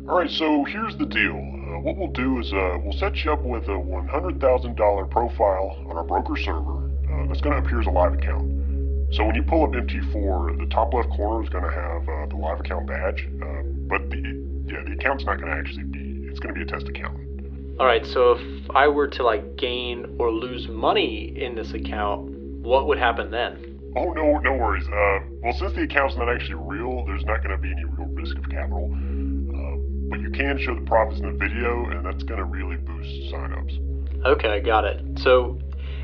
Alright, so here's the deal. What we'll do is we'll set you up with a $100,000 profile on our broker server that's going to appear as a live account. So when you pull up MT4, the top left corner is going to have the live account badge, but the account's not going to actually be, it's going to be a test account. All right, so if I were to like gain or lose money in this account, what would happen then? Oh, no worries. Well, since the account's not actually real, there's not going to be any real risk of capital. But you can show the profits in the video, and that's going to really boost signups. Okay, got it. So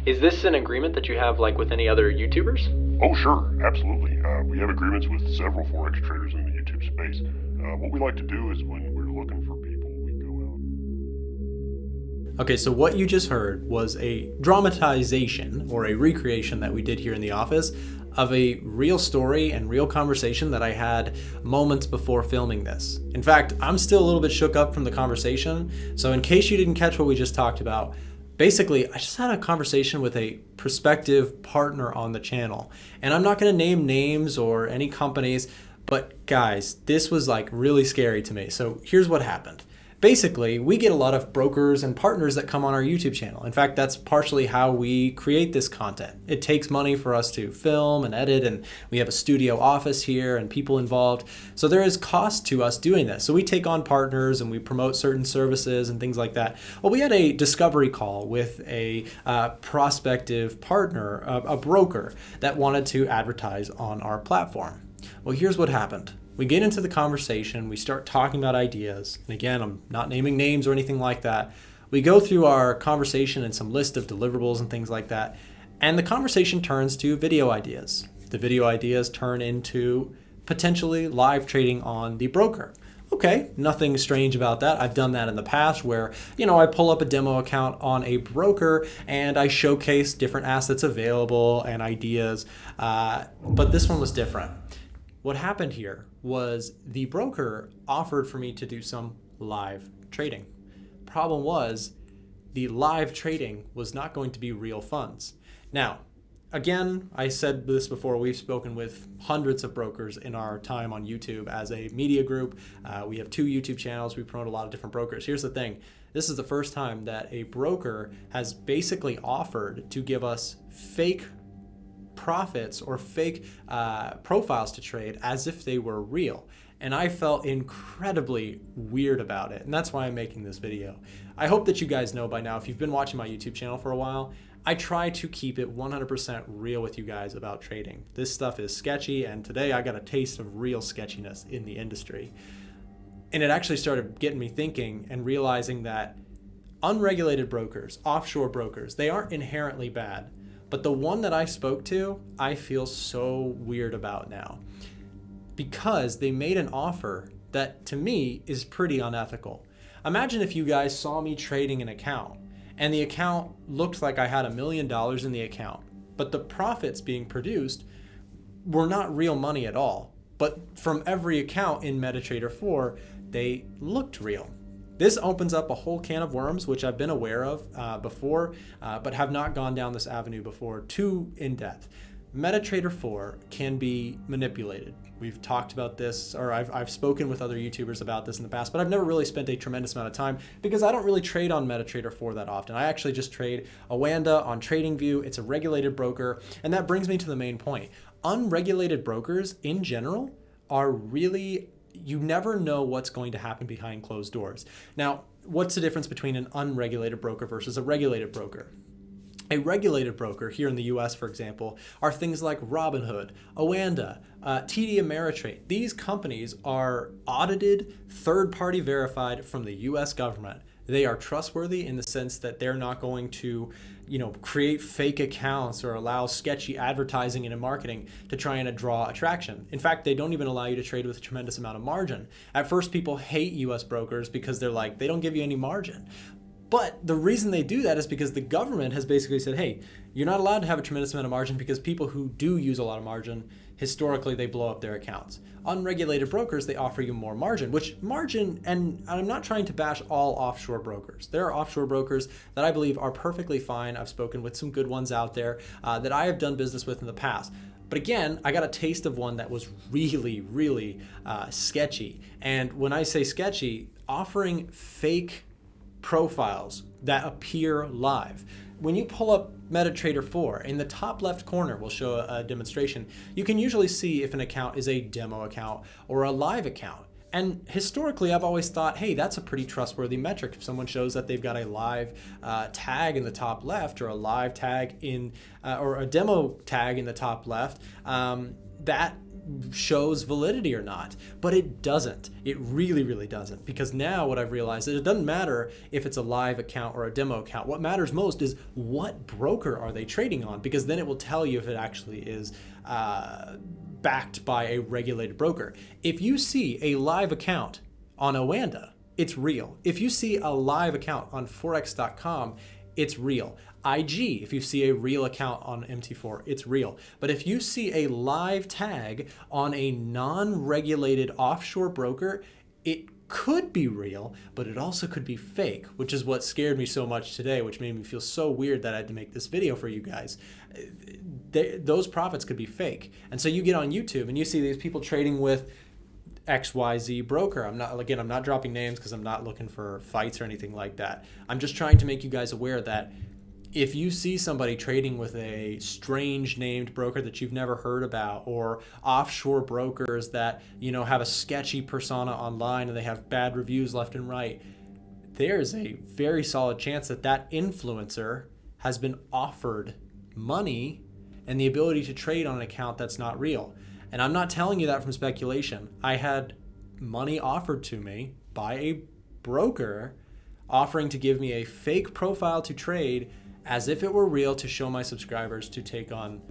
is this an agreement that you have like with any other YouTubers? Oh, sure, absolutely. We have agreements with several Forex traders in the YouTube space. What we like to do is when we're looking for people, we go out. Okay, so what you just heard was a dramatization or a recreation that we did here in the office of a real story and real conversation that I had moments before filming this. In fact, I'm still a little bit shook up from the conversation, so in case you didn't catch what we just talked about, basically, I just had a conversation with a prospective partner on the channel. And I'm not gonna name names or any companies, but guys, this was like really scary to me. So here's what happened. Basically, we get a lot of brokers and partners that come on our YouTube channel. In fact, that's partially how we create this content. It takes money for us to film and edit, and we have a studio office here and people involved. So there is cost to us doing this. So we take on partners and we promote certain services and things like that. Well, we had a discovery call with a prospective partner, a broker that wanted to advertise on our platform. Well, here's what happened. We get into the conversation, we start talking about ideas, and again, I'm not naming names or anything like that. We go through our conversation and some list of deliverables and things like that, and the conversation turns to video ideas. The video ideas turn into potentially live trading on the broker. Okay, nothing strange about that. I've done that in the past where, I pull up a demo account on a broker and I showcase different assets available and ideas, but this one was different. What happened here was the broker offered for me to do some live trading. Problem was, the live trading was not going to be real funds. Now, again, I said this before, we've spoken with hundreds of brokers in our time on YouTube as a media group. We have 2 YouTube channels, we promote a lot of different brokers. Here's the thing, this is the first time that a broker has basically offered to give us fake profits or fake profiles to trade as if they were real. And I felt incredibly weird about it. And that's why I'm making this video. I hope that you guys know by now, if you've been watching my YouTube channel for a while, I try to keep it 100% real with you guys about trading. This stuff is sketchy, and today I got a taste of real sketchiness in the industry. And it actually started getting me thinking and realizing that unregulated brokers, offshore brokers, they aren't inherently bad. But the one that I spoke to, I feel so weird about now because they made an offer that to me is pretty unethical. Imagine if you guys saw me trading an account and the account looked like I had $1 million in the account, but the profits being produced were not real money at all. But from every account in MetaTrader 4, they looked real. This opens up a whole can of worms, which I've been aware of before, but have not gone down this avenue before too in depth. MetaTrader 4 can be manipulated. We've talked about this, or I've spoken with other YouTubers about this in the past, but I've never really spent a tremendous amount of time because I don't really trade on MetaTrader 4 that often. I actually just trade Awanda on TradingView. It's a regulated broker, and that brings me to the main point. Unregulated brokers in general are really, you never know what's going to happen behind closed doors. Now, what's the difference between an unregulated broker versus a regulated broker? A regulated broker here in the US, for example, are things like Robinhood, Awanda, TD Ameritrade. These companies are audited, third-party verified from the US government. They are trustworthy in the sense that they're not going to, create fake accounts or allow sketchy advertising and marketing to try and draw attraction. In fact, they don't even allow you to trade with a tremendous amount of margin. At first, people hate US brokers because they're like, they don't give you any margin. But the reason they do that is because the government has basically said, hey, you're not allowed to have a tremendous amount of margin because people who do use a lot of margin, historically, they blow up their accounts. Unregulated brokers, they offer you more margin, which margin, and I'm not trying to bash all offshore brokers. There are offshore brokers that I believe are perfectly fine. I've spoken with some good ones out there that I have done business with in the past. But again, I got a taste of one that was really, really sketchy. And when I say sketchy, offering fake profiles that appear live. When you pull up MetaTrader 4, in the top left corner, we'll show a demonstration. You can usually see if an account is a demo account or a live account. And historically, I've always thought, hey, that's a pretty trustworthy metric. If someone shows that they've got a live tag in the top left, or a live tag in, or a demo tag in the top left, that shows validity or not. But it doesn't. It really, really doesn't. Because now what I've realized is it doesn't matter if it's a live account or a demo account. What matters most is what broker are they trading on, because then it will tell you if it actually is backed by a regulated broker. If you see a live account on Oanda, it's real. If you see a live account on Forex.com, it's real. IG, if you see a real account on MT4, it's real. But if you see a live tag on a non-regulated offshore broker, it could be real, but it also could be fake, which is what scared me so much today, which made me feel so weird that I had to make this video for you guys. Those profits could be fake. And so you get on YouTube and you see these people trading with XYZ broker. I'm not dropping names because I'm not looking for fights or anything like that. I'm just trying to make you guys aware that if you see somebody trading with a strange named broker that you've never heard about, or offshore brokers that, have a sketchy persona online and they have bad reviews left and right, there's a very solid chance that that influencer has been offered money and the ability to trade on an account that's not real. And I'm not telling you that from speculation. I had money offered to me by a broker offering to give me a fake profile to trade as if it were real, to show my subscribers to take on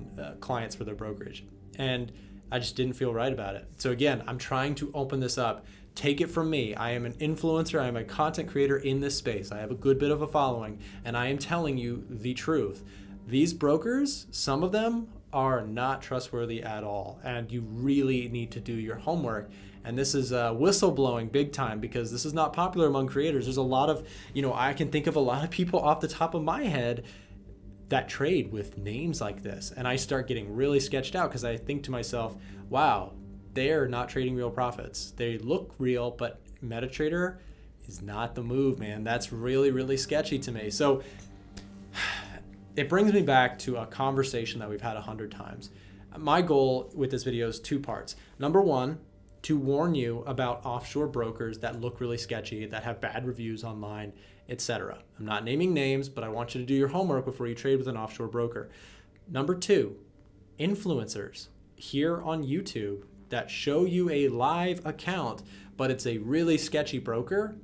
clients for their brokerage. And I just didn't feel right about it. So again, I'm trying to open this up. Take it from me. I am an influencer. I am a content creator in this space. I have a good bit of a following, and I am telling you the truth. These brokers, some of them are not trustworthy at all, and you really need to do your homework. And this is whistleblowing big time, because this is not popular among creators. There's a lot of, I can think of a lot of people off the top of my head that trade with names like this. And I start getting really sketched out because I think to myself, wow, they're not trading real profits. They look real, but MetaTrader is not the move, man. That's really, really sketchy to me. So it brings me back to a conversation that we've had 100 times. My goal with this video is 2 parts. Number 1, to warn you about offshore brokers that look really sketchy, that have bad reviews online, etc. I'm not naming names, but I want you to do your homework before you trade with an offshore broker. Number 2, influencers here on YouTube that show you a live account, but it's a really sketchy broker,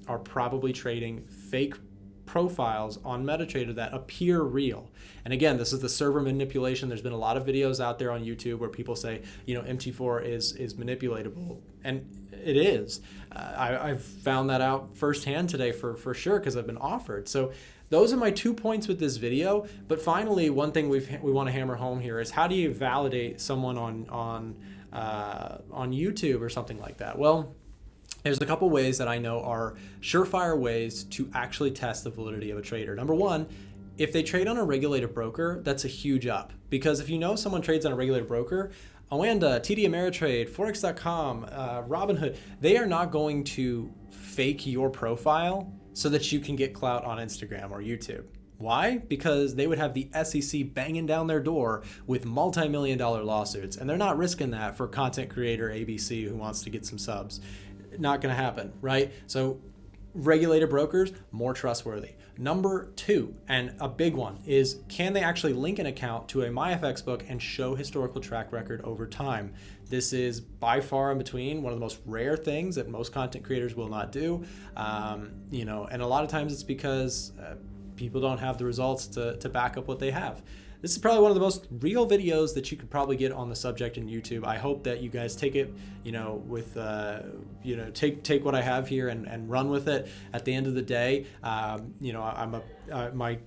are probably trading fake profiles on MetaTrader that appear real. And again, this is the server manipulation. There's been a lot of videos out there on YouTube where people say, MT4 is manipulatable, and it is. I've found that out firsthand today for sure, because I've been offered. So those are my 2 points with this video. But finally, one thing we want to hammer home here is, how do you validate someone on YouTube or something like that? Well, there's a couple ways that I know are surefire ways to actually test the validity of a trader. Number 1, if they trade on a regulated broker, that's a huge up. Because if someone trades on a regulated broker, Oanda, TD Ameritrade, Forex.com, Robinhood, they are not going to fake your profile so that you can get clout on Instagram or YouTube. Why? Because they would have the SEC banging down their door with multi-million-dollar lawsuits, and they're not risking that for content creator ABC who wants to get some subs. Not going to happen, right? So regulated brokers, more trustworthy. Number 2, and a big one, is can they actually link an account to a MyFX book and show historical track record over time? This is by far in between one of the most rare things that most content creators will not do. And a lot of times it's because people don't have the results to back up what they have. This is probably one of the most real videos that you could probably get on the subject in YouTube. I hope that you guys take it, with, take what I have here and run with it. At the end of the day, my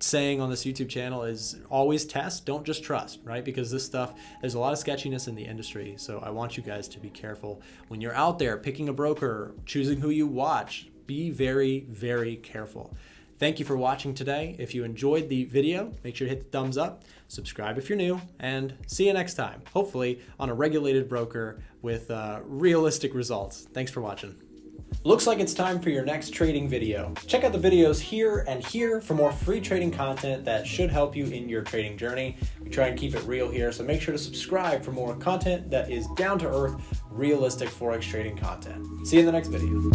saying on this YouTube channel is always test, don't just trust, right? Because this stuff, there's a lot of sketchiness in the industry. So I want you guys to be careful when you're out there picking a broker, choosing who you watch. Be very, very careful. Thank you for watching today. If you enjoyed the video, make sure to hit the thumbs up, subscribe if you're new, and see you next time, hopefully on a regulated broker with realistic results. Thanks for watching. Looks like it's time for your next trading video. Check out the videos here and here for more free trading content that should help you in your trading journey. We try and keep it real here, so make sure to subscribe for more content that is down to earth, realistic Forex trading content. See you in the next video.